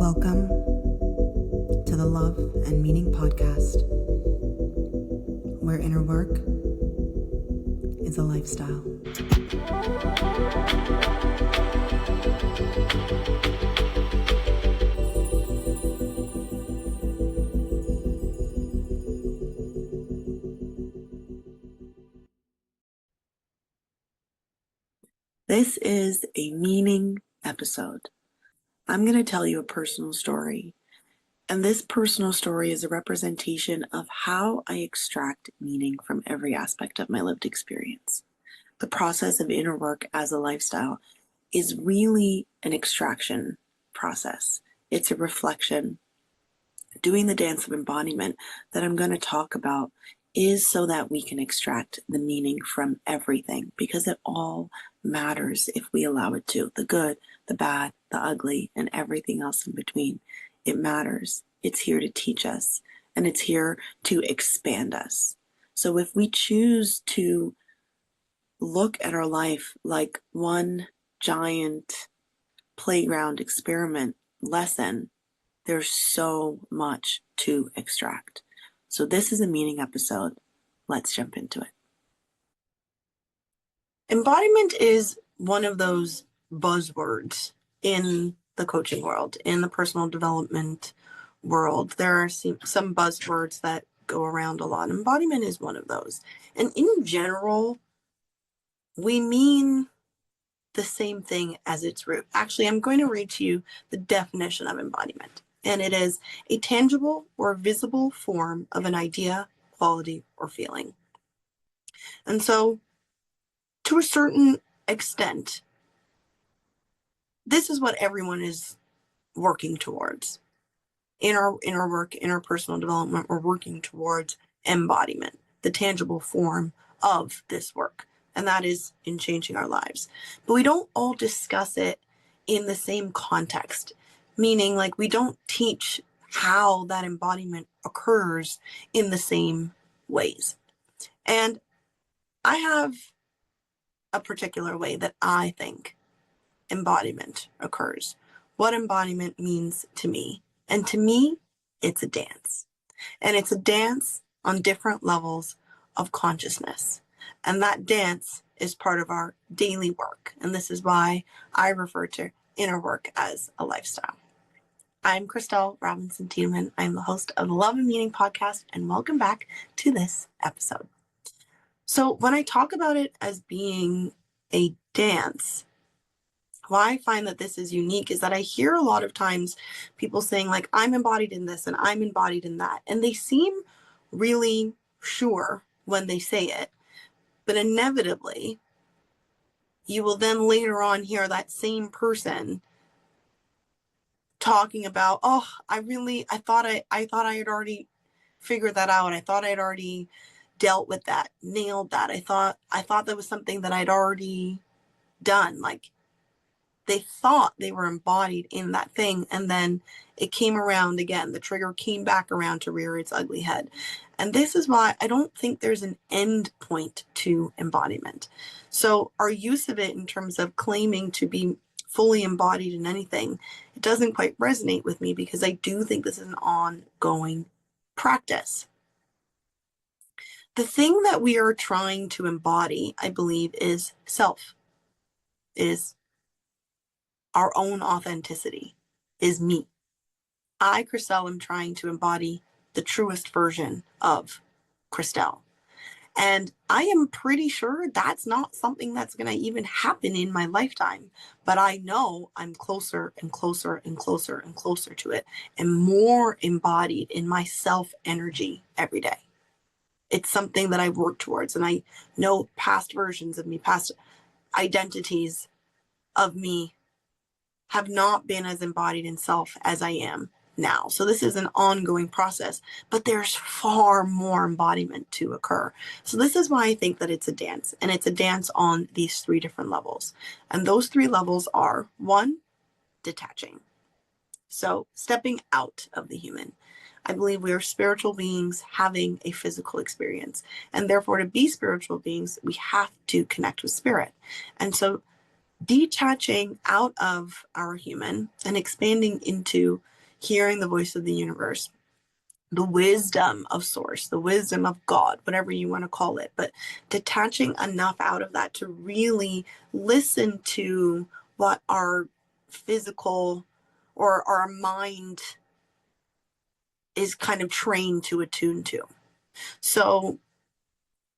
Welcome to the Love and Meaning Podcast, where inner work is a lifestyle. This is a meaning episode. I'm going to tell you a personal story, and this personal story is a representation of how I extract meaning from every aspect of my lived experience. The process of inner work as a lifestyle is really an extraction process. It's a reflection. Doing the dance of embodiment that I'm going to talk about is so that we can extract the meaning from everything, because it all matters if we allow it to. The good, the bad, the ugly, and everything else in between. It matters. It's here to teach us, and it's here to expand us. So if we choose to look at our life like one giant playground experiment lesson, there's so much to extract. So this is a meaning episode. Let's jump into it. Embodiment is one of those buzzwords in the coaching world, in the personal development world. There are some buzzwords that go around a lot. Embodiment is one of those. And in general, we mean the same thing as its root. Actually, I'm going to read to you the definition of embodiment. And it is a tangible or visible form of an idea, quality, or feeling. And so, to a certain extent, this is what everyone is working towards. In our work, in our personal development, we're working towards embodiment, the tangible form of this work. And that is in changing our lives. But we don't all discuss it in the same context, meaning like we don't teach how that embodiment occurs in the same ways. And I have a particular way that I think embodiment occurs, what embodiment means to me. And to me, it's a dance. And it's a dance on different levels of consciousness. And that dance is part of our daily work. And this is why I refer to inner work as a lifestyle. I'm Chrystelle Robinson-Tiedemann. I'm the host of the Love and Meaning Podcast, and welcome back to this episode. So when I talk about it as being a dance, why I find that this is unique is that I hear a lot of times people saying like, I'm embodied in this and I'm embodied in that. And they seem really sure when they say it. But inevitably, you will then later on hear that same person talking about, oh, I thought I had already figured that out. I thought I'd already dealt with that, nailed that. I thought that was something that I'd already done. Like they thought they were embodied in that thing, and then it came around again. The trigger came back around to rear its ugly head. And this is why I don't think there's an end point to embodiment. So our use of it in terms of claiming to be fully embodied in anything, it doesn't quite resonate with me, because I do think this is an ongoing practice. The thing that we are trying to embody, I believe, is self, is our own authenticity, is me. I, Chrystelle, am trying to embody the truest version of Chrystelle. And I am pretty sure that's not something that's going to even happen in my lifetime. But I know I'm closer and closer and closer and closer to it, and more embodied in my self energy every day. It's something that I work towards. And I know past versions of me, past identities of me have not been as embodied in self as I am now. So this is an ongoing process, but there's far more embodiment to occur. So this is why I think that it's a dance, and it's a dance on these three different levels. And those three levels are: one, detaching. So stepping out of the human. I believe we are spiritual beings having a physical experience, and therefore to be spiritual beings, we have to connect with spirit. And so detaching out of our human and expanding into hearing the voice of the universe, the wisdom of source, the wisdom of God, whatever you want to call it, but detaching enough out of that to really listen to what our physical or our mind is kind of trained to attune to. So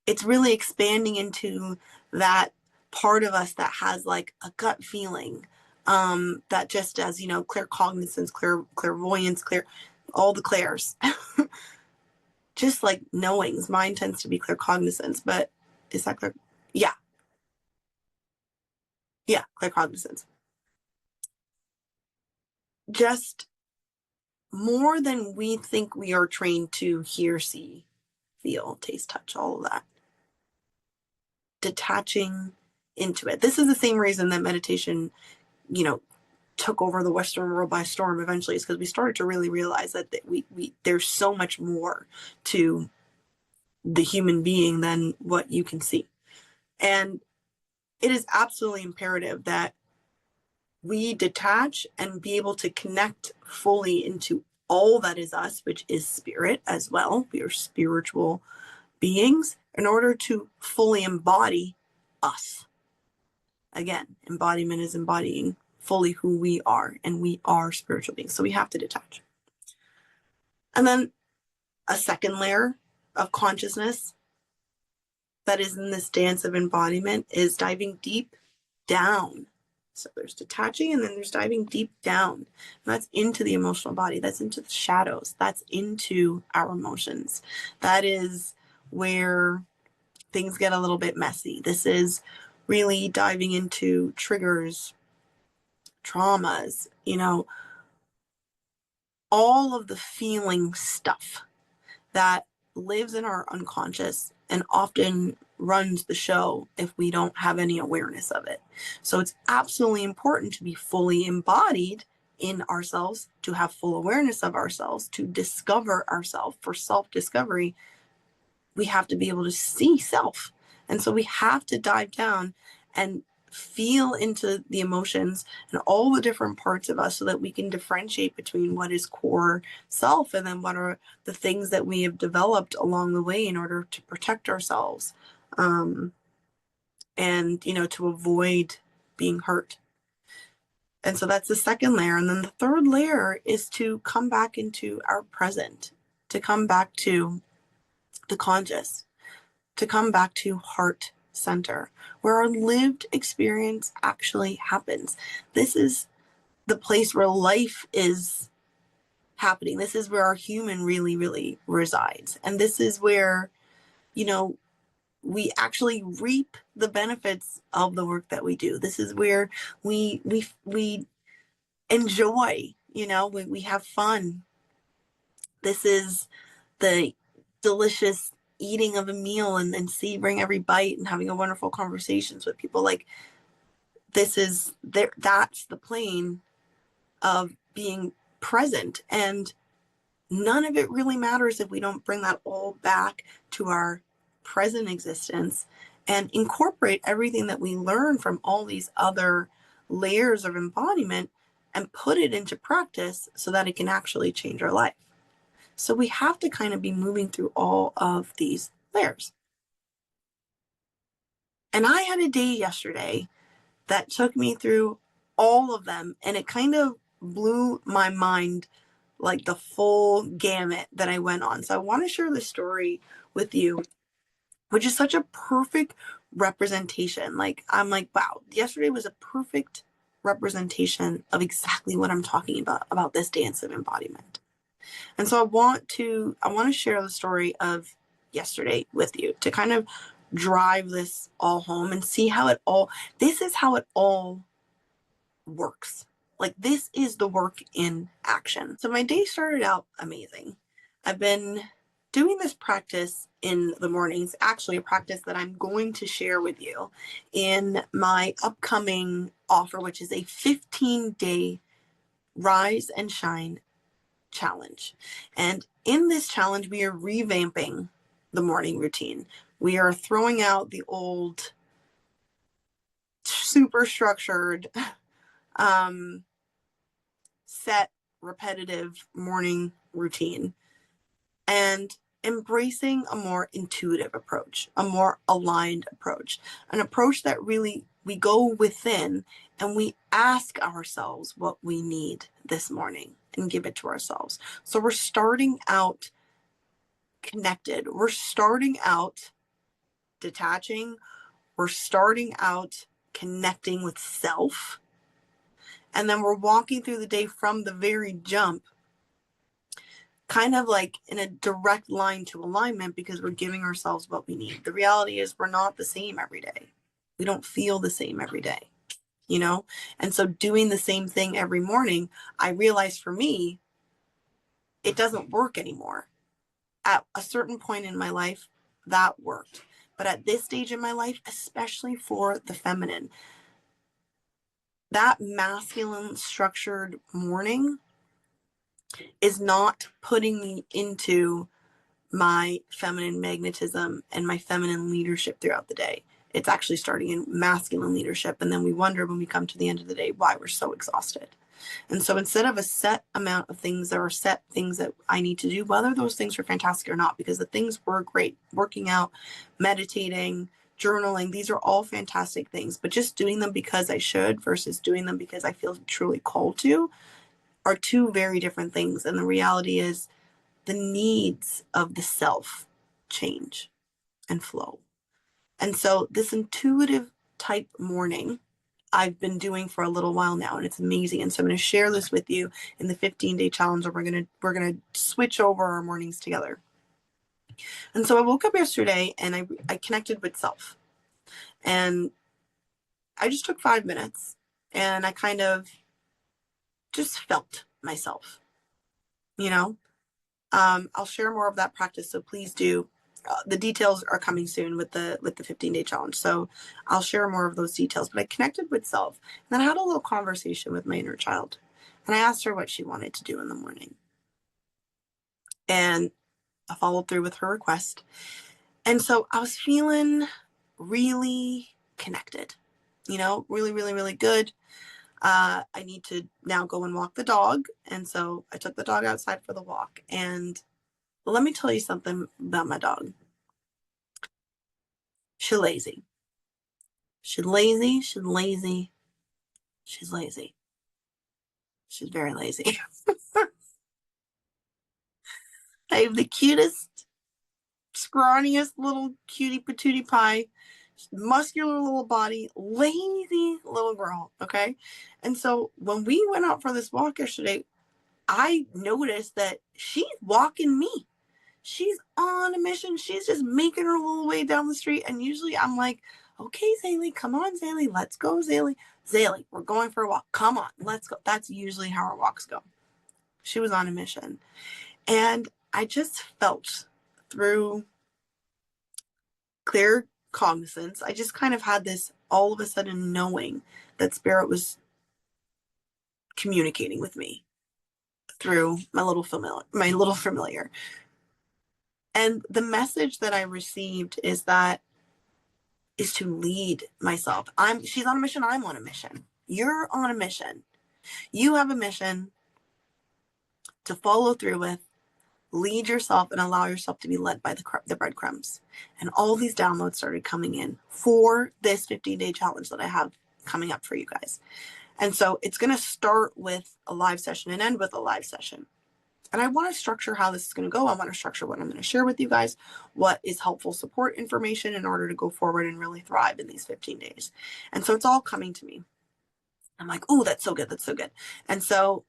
it's really expanding into that part of us that has like a gut feeling, that just as, you know, claircognizance, clairvoyance, all the clairs, just like knowings. Mine tends to be claircognizance, but is that clear? Yeah, yeah, claircognizance. Just more than we think we are trained to hear, see, feel, taste, touch, all of that. Detaching into it. This is the same reason that meditation, you know, took over the Western world by storm eventually, is because we started to really realize that we there's so much more to the human being than what you can see. And it is absolutely imperative that we detach and be able to connect fully into all that is us, which is spirit as well. We are spiritual beings in order to fully embody us. Again, embodiment is embodying fully who we are, and we are spiritual beings. So we have to detach. And then a second layer of consciousness that is in this dance of embodiment is diving deep down. So there's detaching, and then there's diving deep down. And that's into the emotional body. That's into the shadows. That's into our emotions. That is where things get a little bit messy. This is really diving into triggers, traumas, you know, all of the feeling stuff that lives in our unconscious and often runs the show if we don't have any awareness of it. So it's absolutely important to be fully embodied in ourselves, to have full awareness of ourselves, to discover ourselves. For self-discovery, we have to be able to see self. And so we have to dive down and feel into the emotions and all the different parts of us so that we can differentiate between what is core self and then what are the things that we have developed along the way in order to protect ourselves, and, you know, to avoid being hurt. And so that's the second layer. And then the third layer is to come back into our present, to come back to the conscious, to come back to heart center, where our lived experience actually happens. This is the place where life is happening. This is where our human really, really resides. And this is where, you know, we actually reap the benefits of the work that we do. This is where we enjoy, you know, we have fun. This is the delicious eating of a meal and savoring every bite and having a wonderful conversations with people. Like, this is there, that's the plane of being present. And none of it really matters if we don't bring that all back to our present existence and incorporate everything that we learn from all these other layers of embodiment and put it into practice so that it can actually change our life. So we have to kind of be moving through all of these layers. And I had a day yesterday that took me through all of them, and it kind of blew my mind, like the full gamut that I went on. So I want to share the story with you, which is such a perfect representation. Like, I'm like, wow, yesterday was a perfect representation of exactly what I'm talking about this dance of embodiment. And so I want to share the story of yesterday with you to kind of drive this all home and see how this is how it all works. Like, this is the work in action. So my day started out amazing. I've been doing this practice in the mornings, actually a practice that I'm going to share with you in my upcoming offer, which is a 15-day Rise and Shine challenge. And in this challenge, we are revamping the morning routine. We are throwing out the old super structured, set, repetitive morning routine, and embracing a more intuitive approach, a more aligned approach, an approach that really we go within and we ask ourselves what we need this morning and give it to ourselves. So we're starting out connected. We're starting out detaching. We're starting out connecting with self. And then we're walking through the day from the very jump, kind of like in a direct line to alignment, because we're giving ourselves what we need. The reality is we're not the same every day. We don't feel the same every day, you know? And so doing the same thing every morning, I realized for me, it doesn't work anymore. At a certain point in my life, that worked. But at this stage in my life, especially for the feminine, that masculine structured morning is not putting me into my feminine magnetism and my feminine leadership throughout the day. It's actually starting in masculine leadership. And then we wonder when we come to the end of the day why we're so exhausted. And so instead of a set amount of things, there are set things that I need to do, whether those things are fantastic or not, because the things were great. Working out, meditating, journaling, these are all fantastic things. But just doing them because I should versus doing them because I feel truly called to are two very different things. And the reality is the needs of the self change and flow. And so this intuitive type morning I've been doing for a little while now, and it's amazing. And so I'm going to share this with you in the 15-day challenge, where we're going to switch over our mornings together. And so I woke up yesterday and I connected with self, and I just took 5 minutes and I kind of just felt myself, you know. I'll share more of that practice, so please do. The details are coming soon with the 15-day challenge, so I'll share more of those details. But I connected with self, and then I had a little conversation with my inner child, and I asked her what she wanted to do in the morning, and I followed through with her request. And so I was feeling really connected, you know, really, really, really good. I need to now go and walk the dog, and so I took the dog outside for the walk. And let me tell you something about my dog. She's lazy. She's lazy. She's lazy. She's lazy. She's very lazy. I have the cutest, scrawniest little cutie patootie pie, muscular little body, lazy little girl. Okay. And so when we went out for this walk yesterday, I noticed that she's walking me. She's on a mission. She's just making her little way down the street. And usually I'm like, okay, Zaylee, come on, Zaylee, let's go, Zaylee. Zaylee, we're going for a walk. Come on, let's go. That's usually how our walks go. She was on a mission. And I just felt through clear cognizance, I just kind of had this all of a sudden knowing that spirit was communicating with me through my little familiar. And the message that I received is to lead myself. She's on a mission. I'm on a mission. You're on a mission. You have a mission to follow through with, lead yourself, and allow yourself to be led by the breadcrumbs. And all these downloads started coming in for this 15-day challenge that I have coming up for you guys. And so it's going to start with a live session and end with a live session. And I want to structure how this is going to go. I want to structure what I'm going to share with you guys, what is helpful support information in order to go forward and really thrive in these 15 days. And so it's all coming to me. I'm like, oh, that's so good. That's so good. And so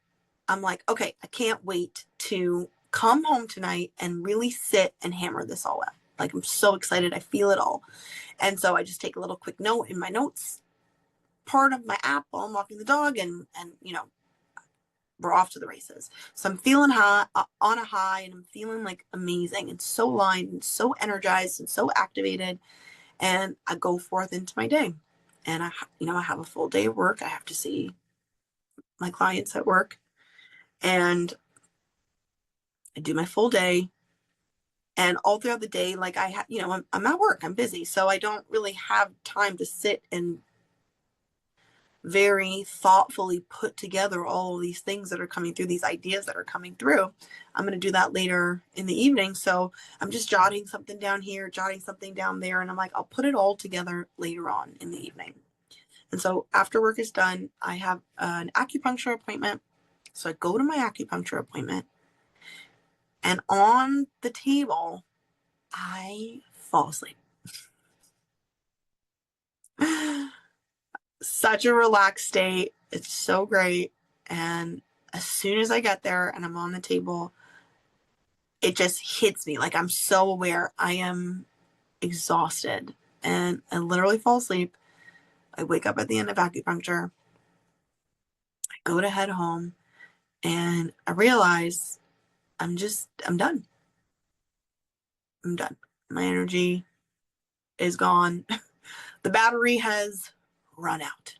I'm like, okay, I can't wait to come home tonight and really sit and hammer this all out. Like, I'm so excited. I feel it all. And so I just take a little quick note in my notes part of my app while I'm walking the dog, and you know, we're off to the races. So I'm feeling high, on a high, and I'm feeling like amazing and so aligned and so energized and so activated. And I go forth into my day, and I have a full day of work. I have to see my clients at work, and I do my full day. And all throughout the day, like I'm at work, I'm busy. So I don't really have time to sit and very thoughtfully put together all of these things that are coming through, these ideas that are coming through. I'm going to do that later in the evening. So I'm just jotting something down here, jotting something down there. And I'm like, I'll put it all together later on in the evening. And so after work is done, I have an acupuncture appointment. So I go to my acupuncture appointment, and on the table, I fall asleep. Such a relaxed state. It's so great. And as soon as I get there and I'm on the table, it just hits me. Like, I'm so aware I am exhausted, and I literally fall asleep. I wake up at the end of acupuncture. I go to head home, and I realize I'm done. I'm done. My energy is gone. The battery has run out.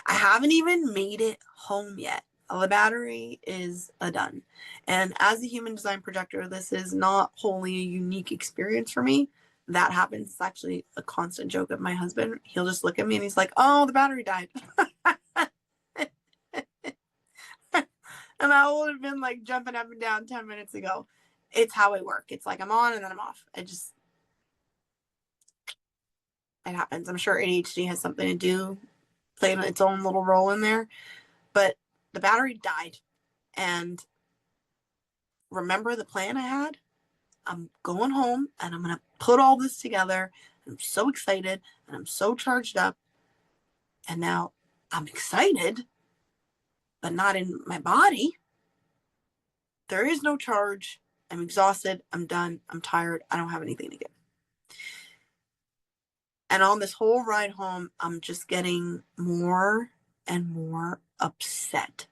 I haven't even made it home yet. The battery is done. And as a human design projector, this is not wholly a unique experience for me. That happens. It's actually a constant joke of my husband. He'll just look at me and he's like, oh, the battery died. And I would have been like jumping up and down 10 minutes ago. It's how I work. It's like I'm on and then I'm off. It happens. I'm sure ADHD has something to do, playing its own little role in there. But the battery died. And remember the plan I had? I'm going home and I'm going to put all this together. I'm so excited and I'm so charged up. And now I'm excited, but not in my body. There is no charge. I'm exhausted. I'm done. I'm tired. I don't have anything to give. And on this whole ride home, I'm just getting more and more upset.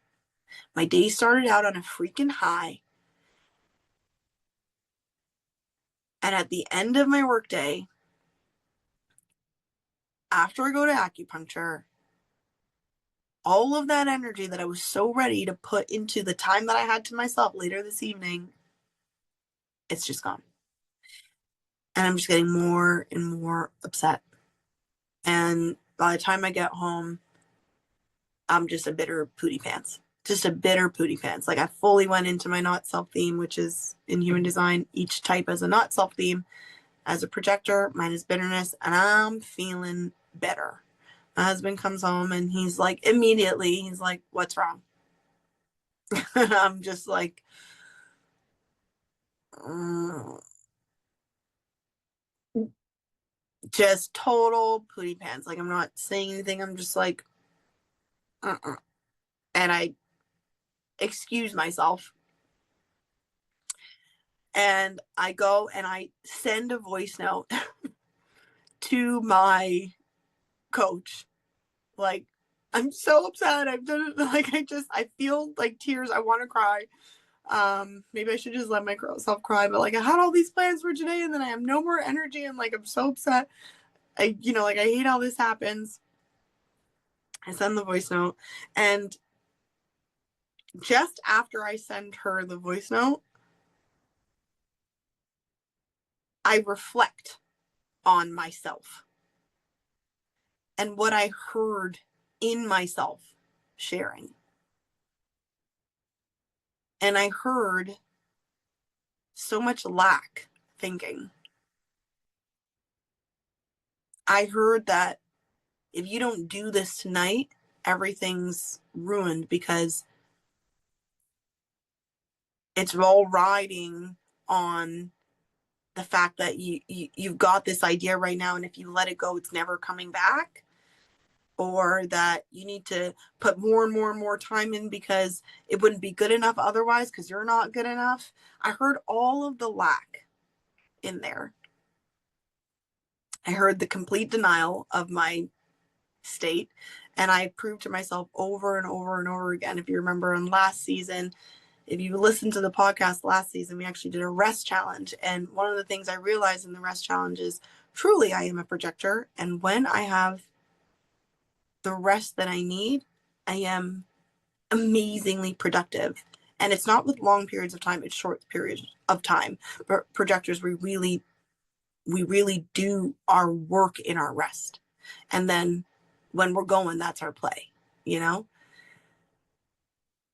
My day started out on a freaking high. And at the end of my workday, after I go to acupuncture, all of that energy that I was so ready to put into the time that I had to myself later this evening, it's just gone. And I'm just getting more and more upset. And by the time I get home, I'm just a bitter pooty pants. Just a bitter pooty pants. Like, I fully went into my not self theme, which is in human design, each type has a not self theme. As a projector, mine is bitterness, and I'm feeling bitter. My husband comes home and he's like, immediately, he's like, what's wrong? I'm just like, just total pooty pants. Like, I'm not saying anything. I'm just like, and I excuse myself. And I go and I send a voice note to my coach. Like, I'm so upset. I've done it. Like, I feel like tears. I want to cry. Maybe I should just let myself cry. But like, I had all these plans for today, and then I have no more energy, and like, I'm so upset. I hate how this happens. I send the voice note, and just after I send her the voice note, I reflect on myself and what I heard in myself sharing. And I heard so much lack thinking. I heard that if you don't do this tonight, everything's ruined, because it's all riding on the fact that you've got this idea right now, and if you let it go, it's never coming back. Or that you need to put more and more and more time in because it wouldn't be good enough otherwise, because you're not good enough. I heard all of the lack in there. I heard the complete denial of my state. And I proved to myself over and over and over again. If you remember on last season, if you listened to the podcast last season, we actually did a rest challenge. And one of the things I realized in the rest challenge is truly I am a projector. And when I have the rest that I need, I am amazingly productive. And it's not with long periods of time, it's short periods of time. But projectors, we really do our work in our rest. And then when we're going, that's our play, you know?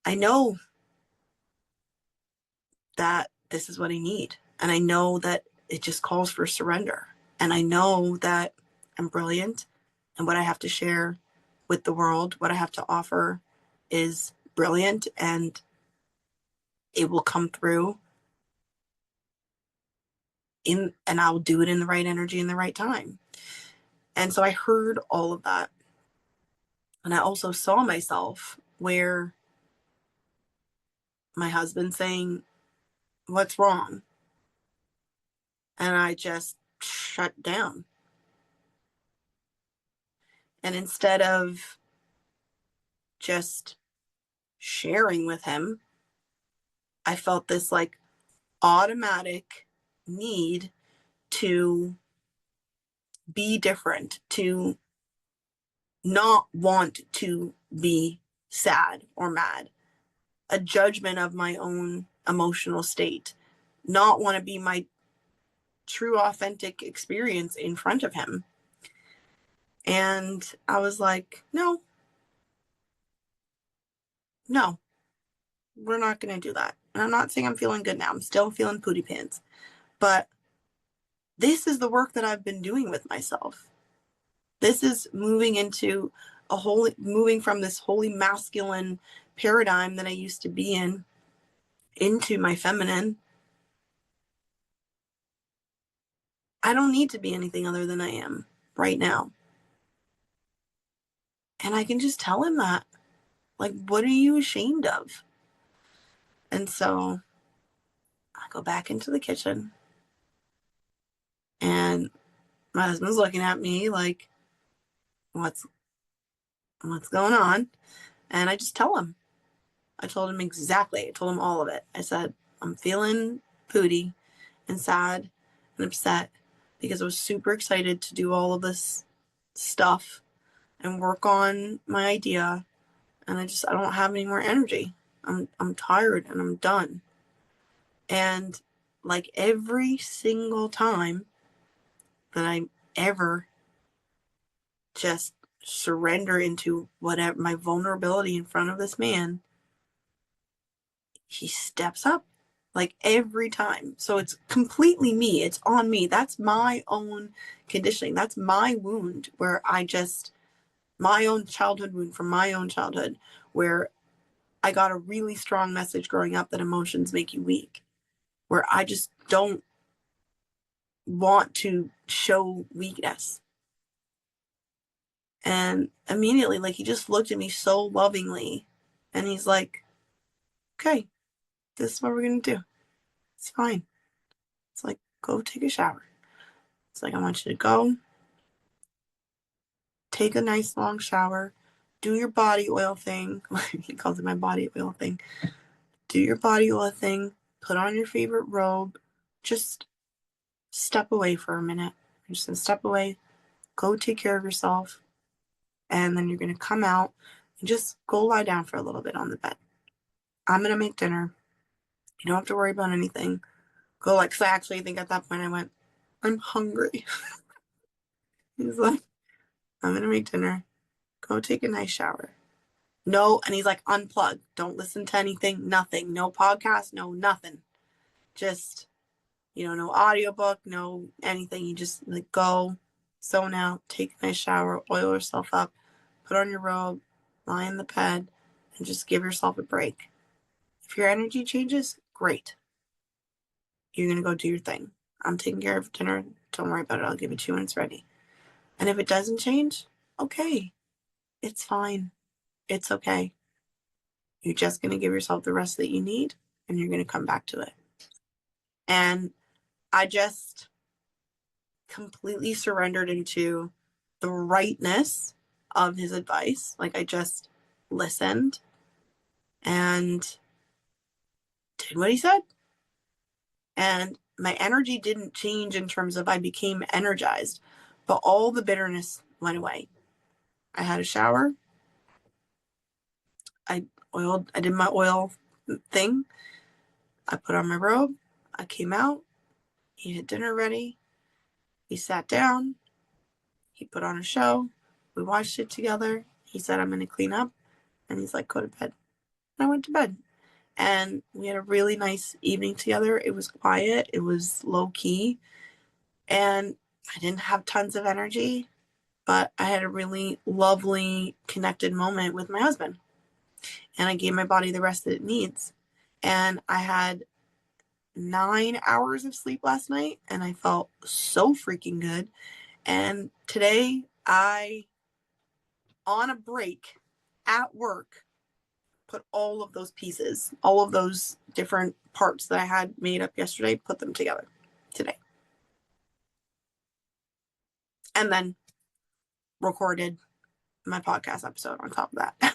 I know that this is what I need. And I know that it just calls for surrender. And I know that I'm brilliant, and what I have to share with the world, what I have to offer is brilliant, and it will come through and I'll do it in the right energy in the right time. And so I heard all of that. And I also saw myself where my husband saying, "What's wrong?" And I just shut down. And instead of just sharing with him, I felt this like automatic need to be different, to not want to be sad or mad, a judgment of my own emotional state, not want to be my true, authentic experience in front of him. And I was like, no, no, we're not going to do that. And I'm not saying I'm feeling good now. I'm still feeling pooty pants. But this is the work that I've been doing with myself. This is moving from this holy masculine paradigm that I used to be in into my feminine. I don't need to be anything other than I am right now. And I can just tell him that. Like, what are you ashamed of? And so I go back into the kitchen, and my husband's looking at me like, what's going on? And I just tell him. I told him exactly. I told him all of it. I said, I'm feeling pooty and sad and upset because I was super excited to do all of this stuff and work on my idea, and I don't have any more energy. I'm tired and I'm done. And like every single time that I ever just surrender into whatever my vulnerability in front of this man, he steps up like every time. So it's completely me. It's on me. That's my own conditioning. That's my wound where my own childhood wound from my own childhood, where I got a really strong message growing up that emotions make you weak, where I just don't want to show weakness. And immediately, like, he just looked at me so lovingly, and he's like, okay, this is what we're going to do. It's fine. It's like, go take a shower. It's like, I want you to go take a nice long shower, do your body oil thing. He calls it my body oil thing. Do your body oil thing, put on your favorite robe, just step away for a minute. You're just going to step away, go take care of yourself, and then you're going to come out and just go lie down for a little bit on the bed. I'm going to make dinner. You don't have to worry about anything. Go, like, because I actually think at that point I went, I'm hungry. He's like, I'm going to make dinner. Go take a nice shower. No, and he's like, unplug. Don't listen to anything, nothing. No podcast, no nothing. Just, no audiobook, no anything. You just like go, zone out, take a nice shower, oil yourself up, put on your robe, lie in the bed, and just give yourself a break. If your energy changes, great. You're going to go do your thing. I'm taking care of dinner. Don't worry about it. I'll give it to you when it's ready. And if it doesn't change, okay. It's fine. It's okay. You're just going to give yourself the rest that you need, and you're going to come back to it. And I just completely surrendered into the rightness of his advice. Like, I just listened and did what he said. And my energy didn't change in terms of I became energized, but all the bitterness went away. I had a shower. I did my oil thing. I put on my robe. I came out. He had dinner ready. He sat down. He put on a show. We watched it together. He said, I'm going to clean up. And he's like, go to bed. And I went to bed. And we had a really nice evening together. It was quiet. It was low key. And I didn't have tons of energy, but I had a really lovely connected moment with my husband. And I gave my body the rest that it needs. And I had 9 hours of sleep last night, and I felt so freaking good. And today, on a break at work, put all of those pieces, all of those different parts that I had made up yesterday, put them together today. And then recorded my podcast episode on top of that.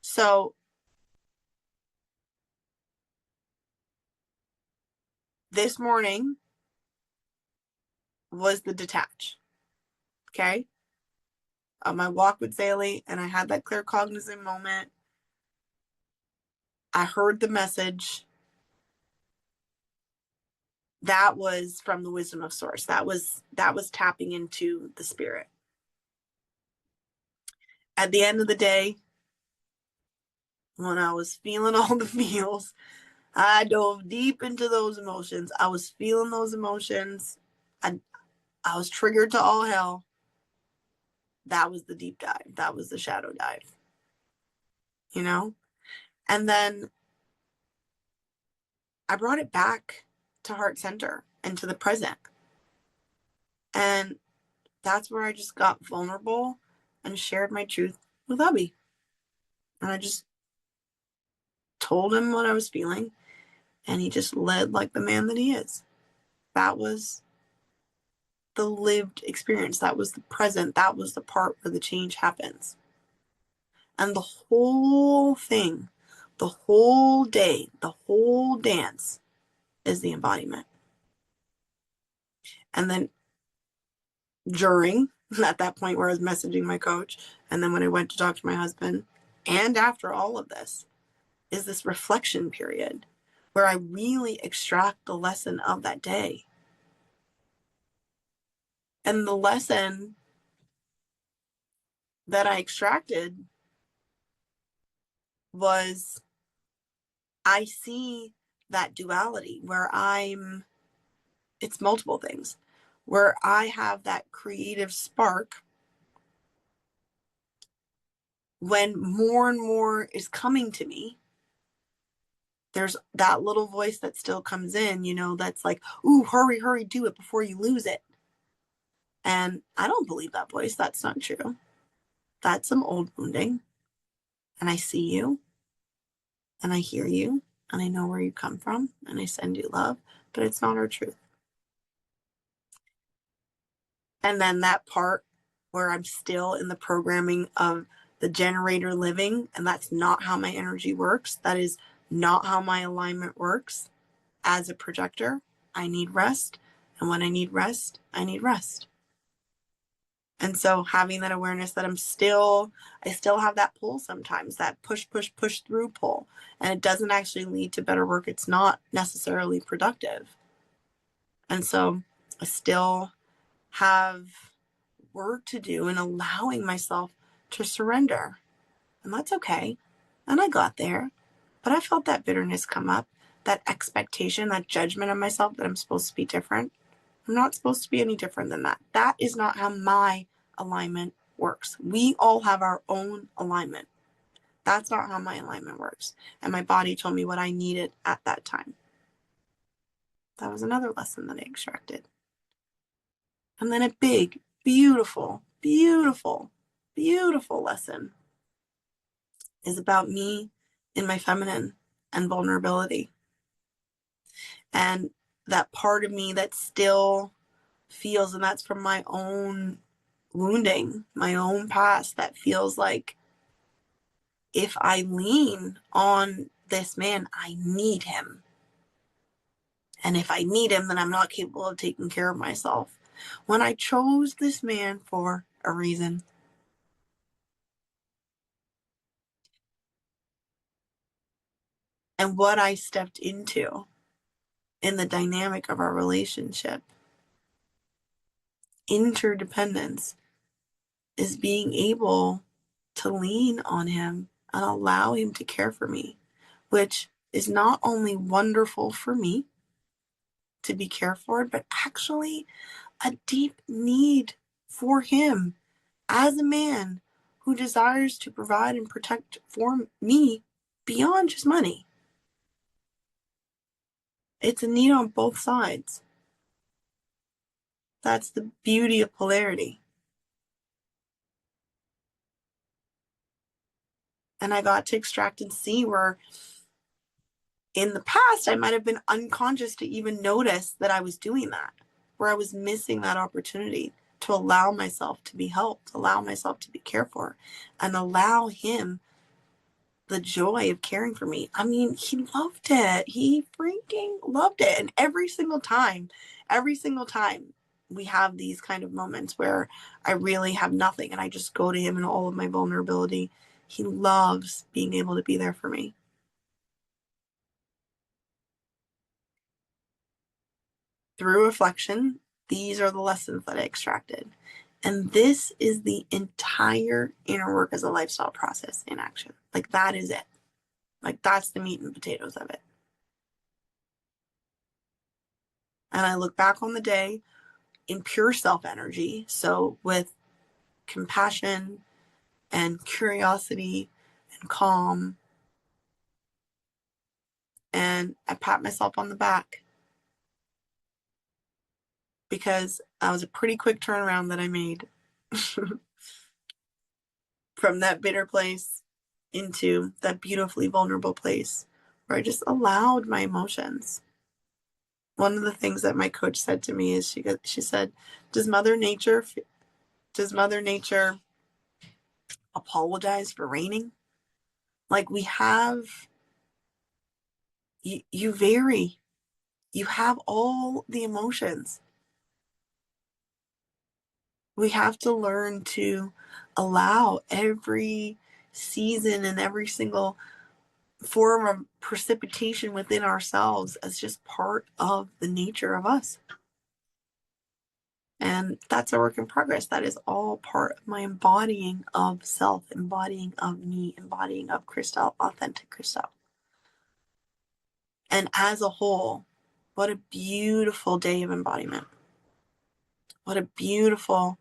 So this morning was the detach. Okay. On my walk with Zaylee, and I had that clear cognizant moment. I heard the message. That was from the wisdom of source. That was tapping into the spirit. At the end of the day, when I was feeling all the feels, I dove deep into those emotions. I was feeling those emotions. I was triggered to all hell. That was the deep dive. That was the shadow dive. You know? And then I brought it back to heart center and to the present. And that's where I just got vulnerable and shared my truth with hubby. And I just told him what I was feeling, and he just led like the man that he is. That was the lived experience. That was the present. That was the part where the change happens. And the whole thing, the whole day, the whole dance is the embodiment. And then during, at that point where I was messaging my coach, and then when I went to talk to my husband, and after all of this, is this reflection period where I really extract the lesson of that day. And the lesson that I extracted was I see that duality where it's multiple things, where I have that creative spark when more and more is coming to me. There's that little voice that still comes in, that's like, ooh, hurry, hurry, do it before you lose it. And I don't believe that voice. That's not true. That's some old wounding. And I see you, and I hear you, and I know where you come from, and I send you love, but it's not our truth. And then that part where I'm still in the programming of the generator living, and that's not how my energy works. That is not how my alignment works. As a projector, I need rest. And when I need rest, I need rest. And so having that awareness that I still have that pull sometimes, that push, push, push through pull. And it doesn't actually lead to better work. It's not necessarily productive. And so I still have work to do in allowing myself to surrender. And that's okay. And I got there. But I felt that bitterness come up, that expectation, that judgment of myself that I'm supposed to be different. I'm not supposed to be any different than that. That is not how my alignment works. We all have our own alignment. That's not how my alignment works. And my body told me what I needed at that time. That was another lesson that I extracted. And then a big, beautiful, beautiful, beautiful lesson is about me in my feminine and vulnerability. And that part of me that still feels, and that's from my own wounding, my own past, that feels like if I lean on this man, I need him. And if I need him, then I'm not capable of taking care of myself. When I chose this man for a reason. And what I stepped into in the dynamic of our relationship interdependence is being able to lean on him and allow him to care for me, which is not only wonderful for me to be cared for, but actually a deep need for him as a man who desires to provide and protect for me beyond just money. It's a need on both sides. That's the beauty of polarity. And I got to extract and see where in the past I might have been unconscious to even notice that I was doing that, where I was missing that opportunity to allow myself to be helped, allow myself to be cared for, and allow him the joy of caring for me. I mean, he loved it. He freaking loved it. And every single time we have these kind of moments where I really have nothing and I just go to him in all of my vulnerability, he loves being able to be there for me. Through reflection, these are the lessons that I extracted. And this is the entire inner work as a lifestyle process in action. Like, that is it. Like, that's the meat and potatoes of it. And I look back on the day in pure self energy. So, with compassion and curiosity and calm. And I pat myself on the back because that was a pretty quick turnaround that I made from that bitter place into that beautifully vulnerable place where I just allowed my emotions. One of the things that my coach said to me is she said, does Mother Nature apologize for raining? Like, we have, you vary. You have all the emotions. We have to learn to allow every season and every single form of precipitation within ourselves as just part of the nature of us. And that's a work in progress. That is all part of my embodying of self, embodying of me, embodying of Chrystelle, authentic Chrystelle. And as a whole, what a beautiful day of embodiment. What a beautiful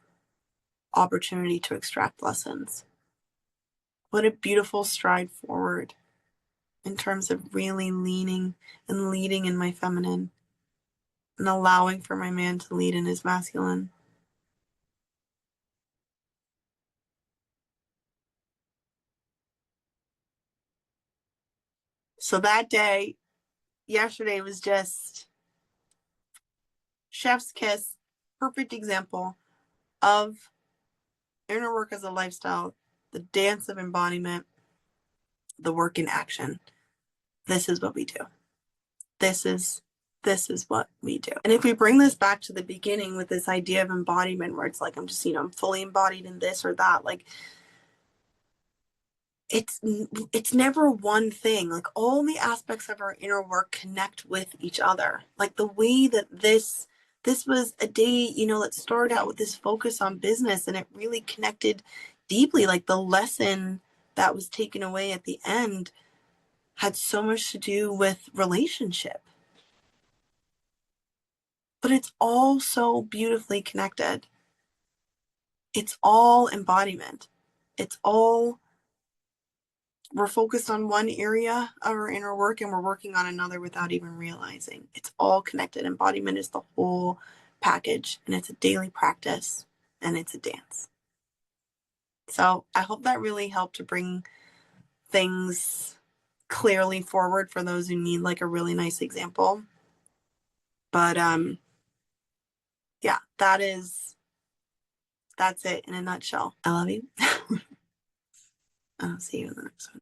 opportunity to extract lessons. What a beautiful stride forward in terms of really leaning and leading in my feminine and allowing for my man to lead in his masculine. So that day, yesterday, was just chef's kiss, perfect example of inner work as a lifestyle, the dance of embodiment, the work in action. This is what we do. This is what we do. And if we bring this back to the beginning with this idea of embodiment, where it's like, I'm just, I'm fully embodied in this or that, like, it's never one thing. Like, all the aspects of our inner work connect with each other. Like, the way that this was a day, that started out with this focus on business, and it really connected deeply. Like, the lesson that was taken away at the end had so much to do with relationship. But it's all so beautifully connected. It's all embodiment. It's all, we're focused on one area of our inner work and we're working on another without even realizing. It's all connected. Embodiment is the whole package, and it's a daily practice, and it's a dance. So I hope that really helped to bring things clearly forward for those who need like a really nice example. But yeah, that's it in a nutshell. I love you. I'll see you in the next one.